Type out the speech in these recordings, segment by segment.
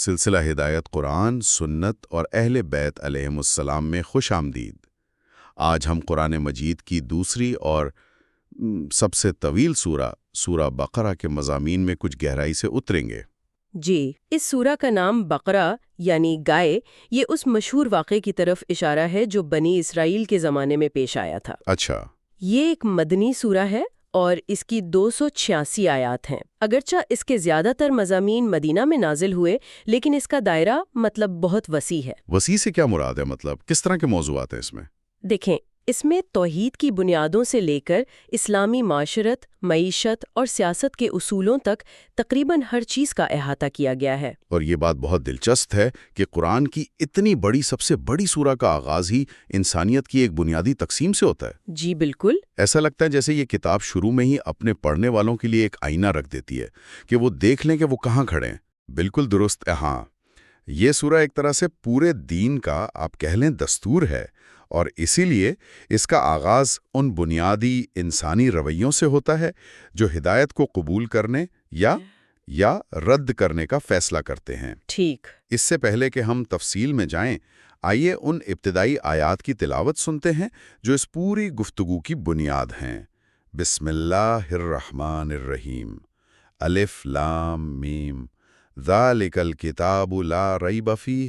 سلسلہ ہدایت قرآن، سنت اور اہل بیت علیہم السلام میں خوش آمدید۔ آج ہم قرآن مجید کی دوسری اور سب سے طویل سورہ بقرہ کے مضامین میں کچھ گہرائی سے اتریں گے۔ جی، اس سورہ کا نام بقرہ یعنی گائے، یہ اس مشہور واقعے کی طرف اشارہ ہے جو بنی اسرائیل کے زمانے میں پیش آیا تھا۔ اچھا، یہ ایک مدنی سورہ ہے اور اس کی 286 آیات ہیں۔ اگرچہ اس کے زیادہ تر مضامین مدینہ میں نازل ہوئے، لیکن اس کا دائرہ بہت وسیع ہے۔ وسیع سے کیا مراد ہے؟ کس طرح کے موضوعات ہیں اس میں؟ دیکھیں، اس میں توحید کی بنیادوں سے لے کر اسلامی معاشرت، معیشت اور سیاست کے اصولوں تک تقریباً ہر چیز کا احاطہ کیا گیا ہے۔ اور یہ بات بہت دلچسپ ہے کہ قرآن کی اتنی بڑی سب سے بڑی سورہ کا آغاز ہی انسانیت کی ایک بنیادی تقسیم سے ہوتا ہے۔ جی بالکل۔ ایسا لگتا ہے جیسے یہ کتاب شروع میں ہی اپنے پڑھنے والوں کے لیے ایک آئینہ رکھ دیتی ہے کہ وہ دیکھ لیں کہ وہ کہاں کھڑے ہیں۔ بالکل درست، ہاں، یہ سورہ ایک طرح سے پورے دین کا آپ کہہ لیں دستور ہے، اور اسی لیے اس کا آغاز ان بنیادی انسانی رویوں سے ہوتا ہے جو ہدایت کو قبول کرنے یا رد کرنے کا فیصلہ کرتے ہیں۔ ٹھیک۔ اس سے پہلے کہ ہم تفصیل میں جائیں، آئیے ان ابتدائی آیات کی تلاوت سنتے ہیں جو اس پوری گفتگو کی بنیاد ہیں۔ بسم اللہ الرحمن الرحیم۔ الف لام میم ذالک الکتاب لا ریب فیہ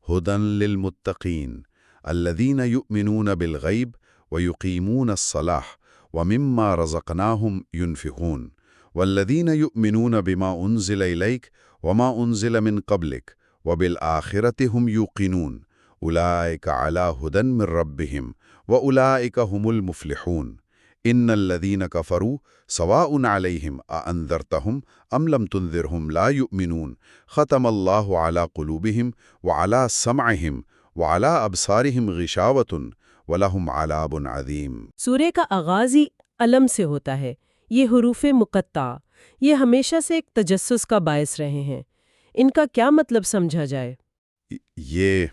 ھدی للمتقین الذین یؤمنون بالغیب ویقیمون الصلاۃ ومما رزقناہم ینفقون والذین یؤمنون بما انزل الیک وما انزل من قبلک وبالآخرۃ ہم یوقنون اولئک علی ھدی من ربہم واولئک ھم المفلحون ان الذین کفروا سواء علیہم اانذرتہم ام لم تنذرہم لا یؤمنون ختم اللہ علی قلوبہم وعلی سمعہم وعلی ابصارہم غشاوۃ ولہم عذاب عظیم۔ سورہ کا آغاز ہی علم سے ہوتا ہے۔ یہ حروف مقطع، یہ ہمیشہ سے ایک تجسس کا باعث رہے ہیں۔ ان کا کیا مطلب سمجھا جائے؟ یہ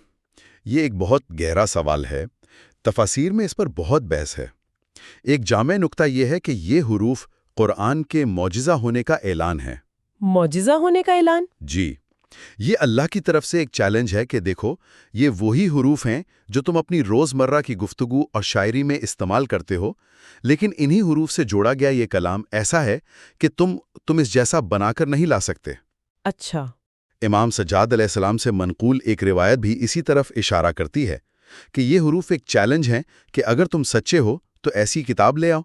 ایک بہت گہرا سوال ہے۔ تفاسیر میں اس پر بہت بحث ہے۔ ایک جامع نقطہ یہ ہے کہ یہ حروف قرآن کے معجزہ ہونے کا اعلان ہے۔ معجزہ ہونے کا اعلان؟ جی، یہ اللہ کی طرف سے ایک چیلنج ہے کہ دیکھو، یہ وہی حروف ہیں جو تم اپنی روزمرہ کی گفتگو اور شاعری میں استعمال کرتے ہو، لیکن انہی حروف سے جوڑا گیا یہ کلام ایسا ہے کہ تم اس جیسا بنا کر نہیں لا سکتے۔ اچھا۔ امام سجاد علیہ السلام سے منقول ایک روایت بھی اسی طرف اشارہ کرتی ہے کہ یہ حروف ایک چیلنج ہیں کہ اگر تم سچے ہو تو ایسی کتاب لے آؤ۔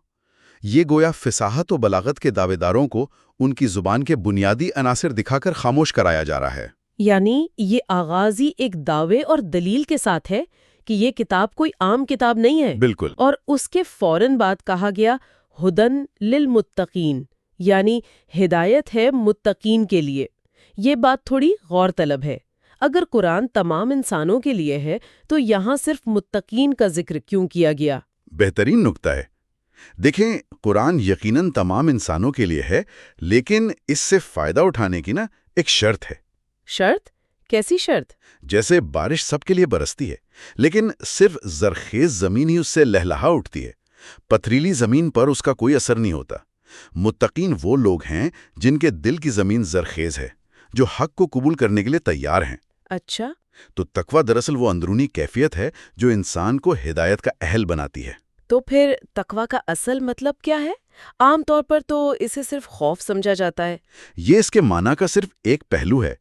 یہ گویا فصاحت و بلاغت کے دعوے داروں کو ان کی زبان کے بنیادی عناصر دکھا کر خاموش کرایا جا رہا ہے۔ یعنی یہ آغاز ہی ایک دعوے اور دلیل کے ساتھ ہے کہ یہ کتاب کوئی عام کتاب نہیں ہے۔ بالکل۔ اور اس کے فوراً بعد کہا گیا ھدی للمتقین، یعنی ہدایت ہے متقین کے لیے۔ یہ بات تھوڑی غور طلب ہے۔ اگر قرآن تمام انسانوں کے لیے ہے تو یہاں صرف متقین کا ذکر کیوں کیا گیا؟ بہترین نکتہ ہے۔ دیکھیں، قرآن یقیناً تمام انسانوں کے لیے ہے، لیکن اس سے فائدہ اٹھانے کی ایک شرط ہے۔ شرط؟ کیسی شرط؟ جیسے بارش سب کے لیے برستی ہے، لیکن صرف زرخیز زمین ہی اس سے لہلہا اٹھتی ہے۔ پتھریلی زمین پر اس کا کوئی اثر نہیں ہوتا۔ متقین وہ لوگ ہیں جن کے دل کی زمین زرخیز ہے، جو حق کو قبول کرنے کے لیے تیار ہیں۔ اچھا۔ تو تقویٰ دراصل وہ اندرونی کیفیت ہے جو انسان کو ہدایت کا اہل بناتی ہے۔ تو پھر تقویٰ کا اصل مطلب کیا ہے؟ عام طور پر تو اسے صرف خوف سمجھا جاتا ہے۔ یہ اس کے معنی کا صرف ایک پہلو ہے۔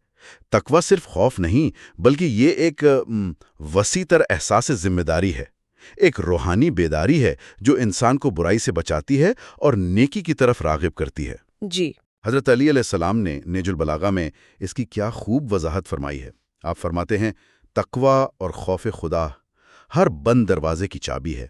تقویٰ صرف خوف نہیں، بلکہ یہ ایک وسیع تر احساس ذمہ داری ہے، ایک روحانی بیداری ہے جو انسان کو برائی سے بچاتی ہے اور نیکی کی طرف راغب کرتی ہے۔ جی۔ حضرت علی علیہ السلام نے نہج البلاغہ میں اس کی کیا خوب وضاحت فرمائی ہے۔ آپ فرماتے ہیں، تقویٰ اور خوف خدا ہر بند دروازے کی چابی ہے،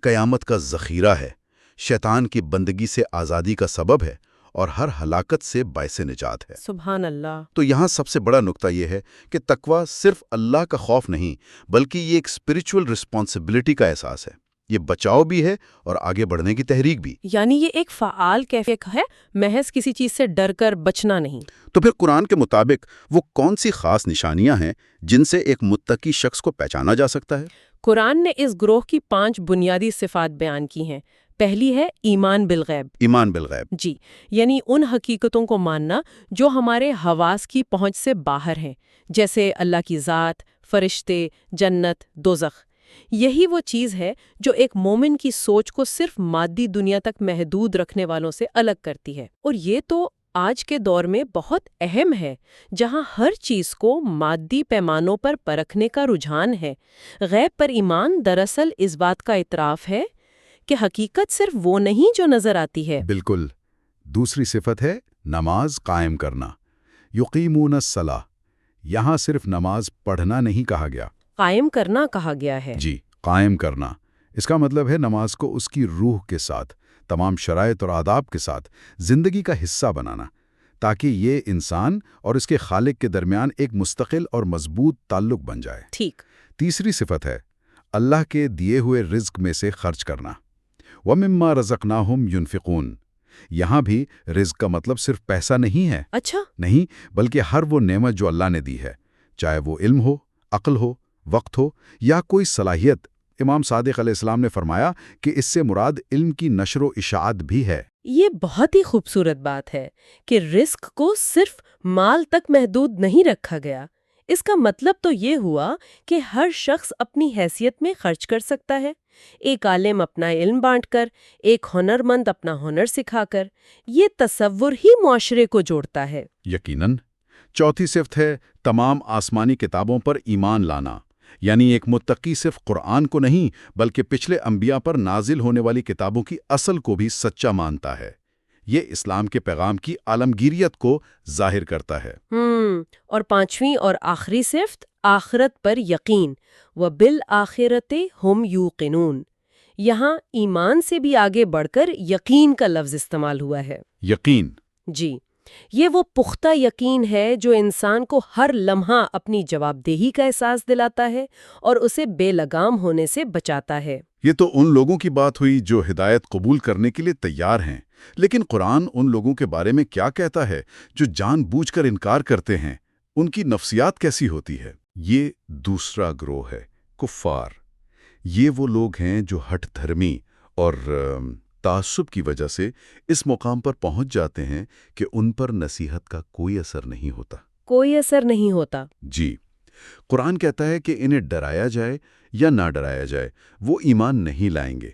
قیامت کا ذخیرہ ہے، شیطان کی بندگی سے آزادی کا سبب ہے اور ہر ہلاکت سے باعث نجات ہے۔ سبحان اللہ۔ تو یہاں سب سے بڑا نقطہ یہ ہے کہ تقویٰ صرف اللہ کا خوف نہیں، بلکہ یہ ایک اسپرچول رسپانسبلٹی کا احساس ہے۔ یہ بچاؤ بھی ہے اور آگے بڑھنے کی تحریک بھی۔ یعنی یہ ایک فعال کیفیت ہے، محض کسی چیز سے ڈر کر بچنا نہیں۔ تو پھر قرآن کے مطابق وہ کون سی خاص نشانیاں ہیں جن سے ایک متقی شخص کو پہچانا جا سکتا ہے؟ قرآن نے اس گروہ کی 5 بنیادی صفات بیان کی ہیں۔ پہلی ہے ایمان بالغیب۔ ایمان بالغیب۔ جی، یعنی ان حقیقتوں کو ماننا جو ہمارے حواس کی پہنچ سے باہر ہیں، جیسے اللہ کی ذات، فرشتے، جنت، دوزخ۔ یہی وہ چیز ہے جو ایک مومن کی سوچ کو صرف مادی دنیا تک محدود رکھنے والوں سے الگ کرتی ہے، اور یہ تو آج کے دور میں بہت اہم ہے، جہاں ہر چیز کو مادی پیمانوں پر پرکھنے کا رجحان ہے۔ غیب پر ایمان دراصل اس بات کا اعتراف ہے کہ حقیقت صرف وہ نہیں جو نظر آتی ہے۔ بالکل۔ دوسری صفت ہے نماز قائم کرنا، یقیمون الصلاۃ۔ یہاں صرف نماز پڑھنا نہیں کہا گیا، قائم کرنا کہا گیا ہے۔ جی، قائم کرنا۔ اس کا مطلب ہے نماز کو اس کی روح کے ساتھ، تمام شرائط اور آداب کے ساتھ زندگی کا حصہ بنانا، تاکہ یہ انسان اور اس کے خالق کے درمیان ایک مستقل اور مضبوط تعلق بن جائے۔ ٹھیک۔ تیسری صفت ہے اللہ کے دیے ہوئے رزق میں سے خرچ کرنا، وَمِمَّا رَزَقْنَاهُمْ يُنْفِقُونَ۔ یہاں بھی رزق کا مطلب صرف پیسہ نہیں ہے، اچھا، نہیں، بلکہ ہر وہ نعمت جو اللہ نے دی ہے، چاہے وہ علم ہو، عقل ہو، وقت ہو یا کوئی صلاحیت۔ امام صادق علیہ السلام نے فرمایا کہ اس سے مراد علم کی نشر و اشاعت بھی ہے۔ یہ بہت ہی خوبصورت بات ہے کہ رزق کو صرف مال تک محدود نہیں رکھا گیا۔ اس کا مطلب تو یہ ہوا کہ ہر شخص اپنی حیثیت میں خرچ کر سکتا ہے، ایک عالم اپنا علم بانٹ کر، ایک ہنرمند اپنا ہنر سکھا کر۔ یہ تصور ہی معاشرے کو جوڑتا ہے۔ یقیناً۔ چوتھی صفت ہے تمام آسمانی کتابوں پر ایمان لانا، یعنی ایک متقی صرف قرآن کو نہیں بلکہ پچھلے انبیاء پر نازل ہونے والی کتابوں کی اصل کو بھی سچا مانتا ہے۔ یہ اسلام کے پیغام کی عالمگیریت کو ظاہر کرتا ہے۔ اور پانچویں اور آخری صفت آخرت پر یقین، وَبِالْآخِرَةِ هُمْ يُوقِنُونَ۔ یہاں ایمان سے بھی آگے بڑھ کر یقین کا لفظ استعمال ہوا ہے۔ یقین۔ جی، یہ وہ پختہ یقین ہے جو انسان کو ہر لمحہ اپنی جواب دہی کا احساس دلاتا ہے اور اسے بے لگام ہونے سے بچاتا ہے۔ یہ تو ان لوگوں کی بات ہوئی جو ہدایت قبول کرنے کے لیے تیار ہیں، لیکن قرآن ان لوگوں کے بارے میں کیا کہتا ہے جو جان بوجھ کر انکار کرتے ہیں؟ ان کی نفسیات کیسی ہوتی ہے؟ یہ دوسرا گروہ ہے، کفار۔ یہ وہ لوگ ہیں جو ہٹ دھرمی اور تعصب کی وجہ سے اس مقام پر پہنچ جاتے ہیں کہ ان پر نصیحت کا کوئی اثر نہیں ہوتا۔ کوئی اثر نہیں ہوتا۔ جی، قرآن کہتا ہے کہ انہیں ڈرایا جائے یا نہ ڈرایا جائے وہ ایمان نہیں لائیں گے۔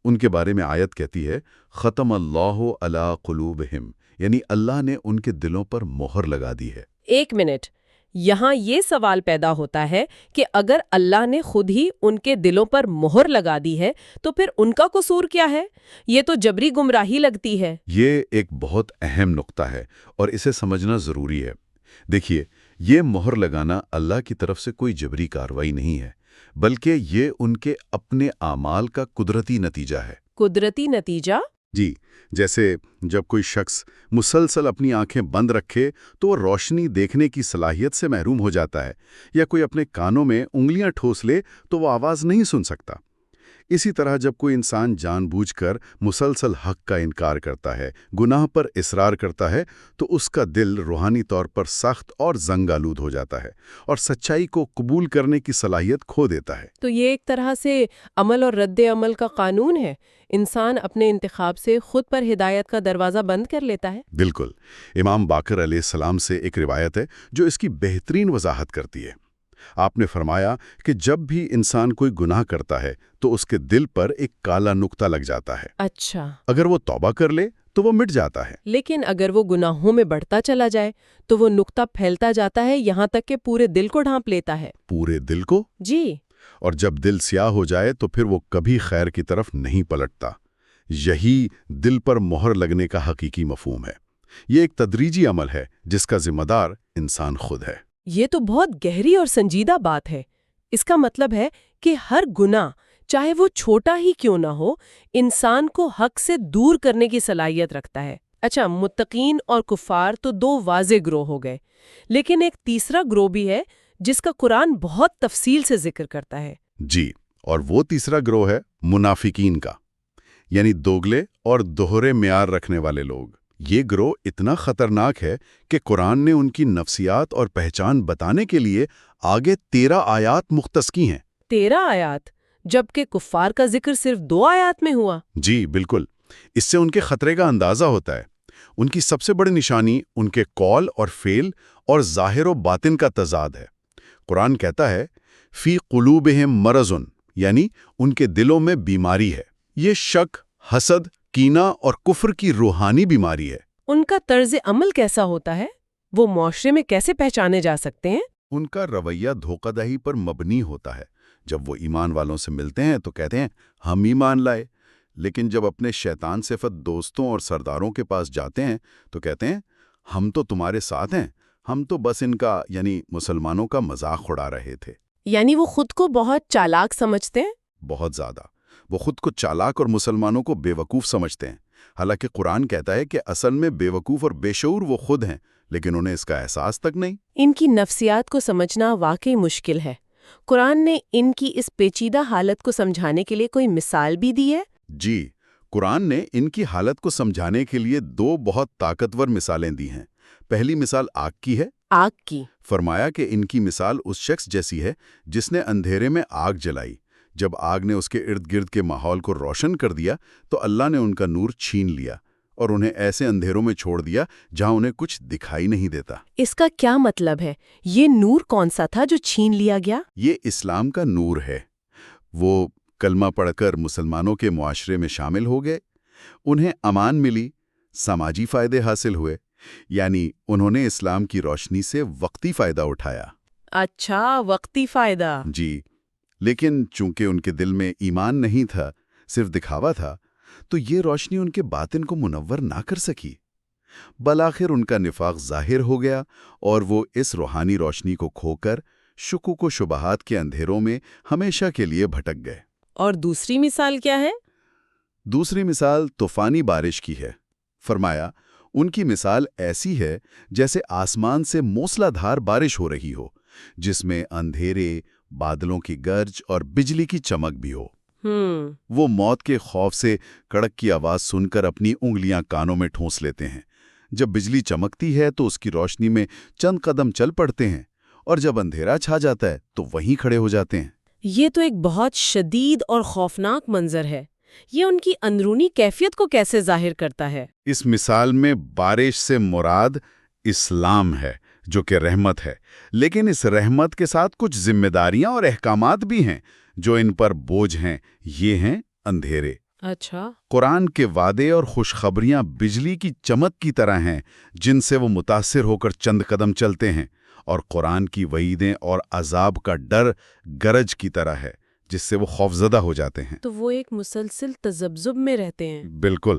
ان کے بارے میں آیت کہتی ہے ختم اللہ علی قلوبہم، یعنی اللہ نے ان کے دلوں پر مہر لگا دی ہے۔ ایک منٹ، یہاں یہ سوال پیدا ہوتا ہے کہ اگر اللہ نے خود ہی ان کے دلوں پر مہر لگا دی ہے تو پھر ان کا قصور کیا ہے؟ یہ تو جبری گمراہی لگتی ہے۔ یہ ایک بہت اہم نقطہ ہے اور اسے سمجھنا ضروری ہے۔ دیکھیے، یہ مہر لگانا اللہ کی طرف سے کوئی جبری کارروائی نہیں ہے، بلکہ یہ ان کے اپنے اعمال کا قدرتی نتیجہ ہے۔ قدرتی نتیجہ؟ جی، جیسے جب کوئی شخص مسلسل اپنی آنکھیں بند رکھے تو وہ روشنی دیکھنے کی صلاحیت سے محروم ہو جاتا ہے، یا کوئی اپنے کانوں میں انگلیاں ٹھوس لے تو وہ آواز نہیں سن سکتا۔ اسی طرح جب کوئی انسان جان بوجھ کر مسلسل حق کا انکار کرتا ہے، گناہ پر اصرار کرتا ہے، تو اس کا دل روحانی طور پر سخت اور زنگ آلود ہو جاتا ہے اور سچائی کو قبول کرنے کی صلاحیت کھو دیتا ہے۔ تو یہ ایک طرح سے عمل اور رد عمل کا قانون ہے۔ انسان اپنے انتخاب سے خود پر ہدایت کا دروازہ بند کر لیتا ہے۔ بالکل۔ امام باقر علیہ السلام سے ایک روایت ہے جو اس کی بہترین وضاحت کرتی ہے۔ آپ نے فرمایا کہ جب بھی انسان کوئی گناہ کرتا ہے تو اس کے دل پر ایک کالا نقطہ لگ جاتا ہے۔ اچھا۔ اگر وہ توبہ کر لے تو وہ مٹ جاتا ہے، لیکن اگر وہ گناہوں میں بڑھتا چلا جائے تو وہ نقطہ پھیلتا جاتا ہے، یہاں تک کہ پورے دل کو ڈھانپ لیتا ہے۔ پورے دل کو؟ جی۔ اور جب دل سیاہ ہو جائے تو پھر وہ کبھی خیر کی طرف نہیں پلٹتا۔ یہی دل پر مہر لگنے کا حقیقی مفہوم ہے۔ یہ ایک تدریجی عمل ہے جس کا ذمہ دار انسان خود ہے۔ یہ تو بہت گہری اور سنجیدہ بات ہے۔ اس کا مطلب ہے کہ ہر گناہ، چاہے وہ چھوٹا ہی کیوں نہ ہو، انسان کو حق سے دور کرنے کی صلاحیت رکھتا ہے۔ اچھا، متقین اور کفار تو دو واضح گروہ ہو گئے، لیکن ایک تیسرا گروہ بھی ہے جس کا قرآن بہت تفصیل سے ذکر کرتا ہے۔ جی، اور وہ تیسرا گروہ ہے منافقین کا، یعنی دوگلے اور دوہرے معیار رکھنے والے لوگ۔ یہ گروہ اتنا خطرناک ہے کہ قرآن نے ان کی نفسیات اور پہچان بتانے کے لیے آگے 13 آیات مختص کی ہیں۔ 13 آیات؟ جبکہ کفار کا ذکر صرف 2 آیات میں ہوا؟ جی بالکل، اس سے ان کے خطرے کا اندازہ ہوتا ہے۔ ان کی سب سے بڑی نشانی ان کے قول اور فعل اور ظاہر و باطن کا تضاد ہے۔ قرآن کہتا ہے فی قلوبہم مرضٌ، یعنی ان کے دلوں میں بیماری ہے۔ یہ شک، حسد، کینہ اور کفر کی روحانی بیماری ہے۔ ان کا طرز عمل کیسا ہوتا ہے؟ وہ معاشرے میں کیسے پہچانے جا سکتے ہیں؟ ان کا رویہ دھوکہ دہی پر مبنی ہوتا ہے۔ جب وہ ایمان والوں سے ملتے ہیں تو کہتے ہیں ہم ایمان لائے، لیکن جب اپنے شیطان صفت دوستوں اور سرداروں کے پاس جاتے ہیں تو کہتے ہیں ہم تو تمہارے ساتھ ہیں، ہم تو بس ان کا یعنی مسلمانوں کا مذاق اڑا رہے تھے۔ یعنی وہ خود کو بہت چالاک سمجھتے ہیں؟ بہت زیادہ۔ وہ خود کو چالاک اور مسلمانوں کو بے وقوف سمجھتے ہیں، حالانکہ قرآن کہتا ہے کہ اصل میں بے وقوف اور بے شعور وہ خود ہیں، لیکن انہیں اس کا احساس تک نہیں۔ ان کی نفسیات کو سمجھنا واقعی مشکل ہے۔ قرآن نے ان کی اس پیچیدہ حالت کو سمجھانے کے لیے کوئی مثال بھی دی ہے؟ جی، قرآن نے ان کی حالت کو سمجھانے کے لیے 2 بہت طاقتور مثالیں دی ہیں۔ پہلی مثال آگ کی ہے۔ آگ کی؟ فرمایا کہ ان کی مثال اس شخص جیسی ہے جس نے اندھیرے میں آگ جلائی۔ جب آگ نے اس کے ارد گرد کے ماحول کو روشن کر دیا تو اللہ نے ان کا نور چھین لیا اور انہیں ایسے اندھیروں میں چھوڑ دیا جہاں انہیں کچھ دکھائی نہیں دیتا۔ اس کا کیا مطلب ہے؟ یہ نور کون سا تھا جو چھین لیا گیا؟ یہ اسلام کا نور ہے۔ وہ کلمہ پڑھ کر مسلمانوں کے معاشرے میں شامل ہو گئے، انہیں امان ملی، سماجی فائدے حاصل ہوئے، یعنی انہوں نے اسلام کی روشنی سے وقتی فائدہ اٹھایا۔ اچھا، وقتی فائدہ۔ جی، لیکن چونکہ ان کے دل میں ایمان نہیں تھا، صرف دکھاوا تھا، تو یہ روشنی ان کے باطن کو منور نہ کر سکی۔ بالآخر ان کا نفاق ظاہر ہو گیا اور وہ اس روحانی روشنی کو کھو کر شکوک و شبہات کے اندھیروں میں ہمیشہ کے لیے بھٹک گئے۔ اور دوسری مثال کیا ہے؟ دوسری مثال طوفانی بارش کی ہے۔ فرمایا ان کی مثال ایسی ہے جیسے آسمان سے موسلا دھار بارش ہو رہی ہو، جس میں اندھیرے، بادلوں کی گرج اور بجلی کی چمک بھی ہو۔ وہ موت کے خوف سے کڑک کی آواز سن کر اپنی انگلیاں کانوں میں ٹھونس لیتے ہیں۔ جب بجلی چمکتی ہے تو اس کی روشنی میں چند قدم چل پڑتے ہیں، اور جب اندھیرا چھا جاتا ہے تو وہیں کھڑے ہو جاتے ہیں۔ یہ تو ایک بہت شدید اور خوفناک منظر ہے۔ یہ ان کی اندرونی کیفیت کو کیسے ظاہر کرتا ہے؟ اس مثال میں بارش سے مراد اسلام ہے، جو کہ رحمت ہے، لیکن اس رحمت کے ساتھ کچھ ذمہ داریاں اور احکامات بھی ہیں جو ان پر بوجھ ہیں۔ یہ ہیں اندھیرے۔ اچھا۔ قرآن کے وعدے اور خوشخبریاں بجلی کی چمک کی طرح ہیں جن سے وہ متاثر ہو کر چند قدم چلتے ہیں، اور قرآن کی وعیدیں اور عذاب کا ڈر گرج کی طرح ہے جس سے وہ خوفزدہ ہو جاتے ہیں۔ تو وہ ایک مسلسل تذبذب میں رہتے ہیں۔ بالکل،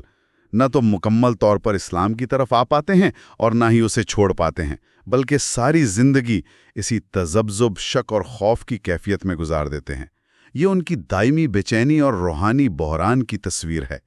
نہ تو مکمل طور پر اسلام کی طرف آ پاتے ہیں اور نہ ہی اسے چھوڑ پاتے ہیں، بلکہ ساری زندگی اسی تذبذب، شک اور خوف کی کیفیت میں گزار دیتے ہیں۔ یہ ان کی دائمی بے چینی اور روحانی بحران کی تصویر ہے۔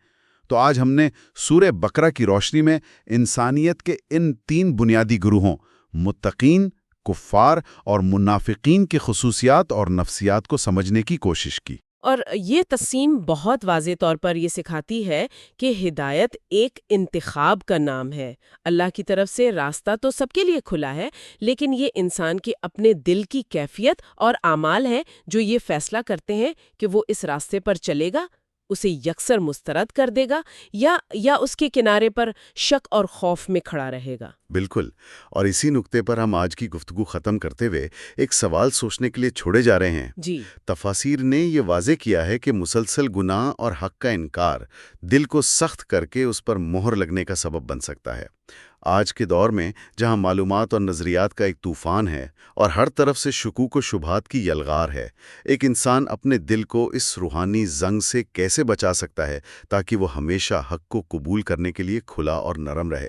تو آج ہم نے سورہ بقرہ کی روشنی میں انسانیت کے ان 3 بنیادی گروہوں متقین، کفار اور منافقین کی خصوصیات اور نفسیات کو سمجھنے کی کوشش کی۔ اور یہ تقسیم بہت واضح طور پر یہ سکھاتی ہے کہ ہدایت ایک انتخاب کا نام ہے۔ اللہ کی طرف سے راستہ تو سب کے لیے کھلا ہے، لیکن یہ انسان کے اپنے دل کی کیفیت اور اعمال ہیں جو یہ فیصلہ کرتے ہیں کہ وہ اس راستے پر چلے گا، اسے یکسر مسترد کر دے گا یا اس کے کنارے پر شک اور خوف میں کھڑا رہے گا۔ بالکل، اور اسی نقطے پر ہم آج کی گفتگو ختم کرتے ہوئے ایک سوال سوچنے کے لیے چھوڑے جا رہے ہیں۔ جی۔ تفاسیر نے یہ واضح کیا ہے کہ مسلسل گناہ اور حق کا انکار دل کو سخت کر کے اس پر مہر لگنے کا سبب بن سکتا ہے۔ آج کے دور میں جہاں معلومات اور نظریات کا ایک طوفان ہے اور ہر طرف سے شکوک و شبہات کی یلغار ہے، ایک انسان اپنے دل کو اس روحانی زنگ سے کیسے بچا سکتا ہے تاکہ وہ ہمیشہ حق کو قبول کرنے کے لیے کھلا اور نرم رہے؟